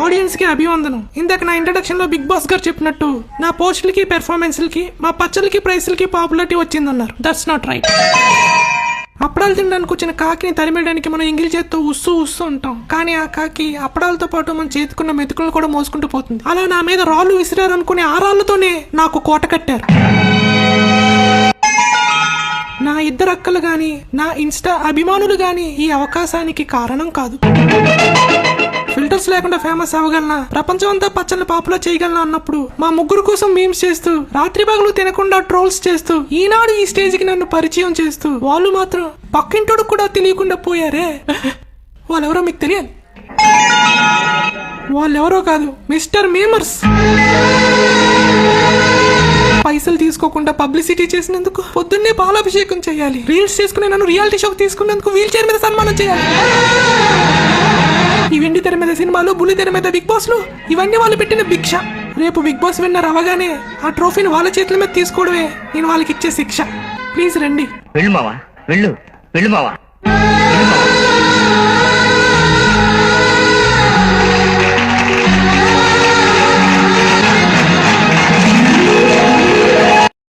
Audience కి అభివందనం. ఇందాక నా ఇంట్రడక్షన్ లో బిగ్ బాస్ గారు చెప్పినట్టు నా పోస్టులకి పెర్ఫార్మెన్స్లకి మా పచ్చలకి ప్రైస్లకి పాపులారిటీ వచ్చిందన్నారు. That's not right. అప్పడాలు తినడానికి వచ్చిన కాకిని తరిమేయడానికి మనం ఎంగిలి చేత్తో ఉస్సు ఉస్సు ఉంటాం, కానీ ఆ కాకి అప్పడాలతో పాటు మన చేతికున్న మెతుకులను కూడా మోసుకుంటూ పోతుంది. అలా నా మీద రాళ్ళు విసిరారు అనుకునే ఆ రాళ్లతోనే నాకు కోట కట్టారు. నా ఇద్దరు అక్కలు గాని నా ఇన్స్టా అభిమానులు గాని ఈ అవకాశానికి కారణం కాదు. ఫిల్టర్స్ లేకుండా ఫేమస్ అవ్వగలనా, ప్రపంచం అంతా పచ్చళ్ళని పాపులర్ చేయగలనా అన్నప్పుడు మా ముగ్గురు కోసం మీమ్స్ చేస్తూ రాత్రి పగలు తినకుండా ట్రోల్స్ చేస్తూ ఈనాడు ఈ స్టేజ్ కి నన్ను పరిచయం చేస్తూ వాళ్ళు మాత్రం పక్కింటోడు కూడా తెలియకుండా పోయారే. వాళ్ళెవరో మీకు తెలియాలి. వాళ్ళెవరో కాదు, మిస్టర్ మీమర్స్. పైసలు తీసుకోకుండా పబ్లిసిటీ చేసినందుకు పొద్దున్నే పాలాభిషేకం చేయాలి. రీల్స్ చేసుకుని నన్ను రియాలిటీ షోకి తీసుకున్నందుకు వీల్ చైర్ మీద సన్మానం చేయాలి. ఈ వెండి తెర మీద సినిమాలు, బుల్లి తెర మీద బిగ్ బాస్ లు, ఇవన్నీ వాళ్ళు పెట్టిన భిక్ష. రేపు బిగ్ బాస్ విన్నర్ అవగానే ఆ ట్రోఫీని వాళ్ళ చేతుల మీద తీసుకోవడమే నేను వాళ్ళకి ఇచ్చే శిక్ష. ప్లీజ్ రండి. వెళ్ళు మావా, వెళ్ళు వెళ్ళు మావా.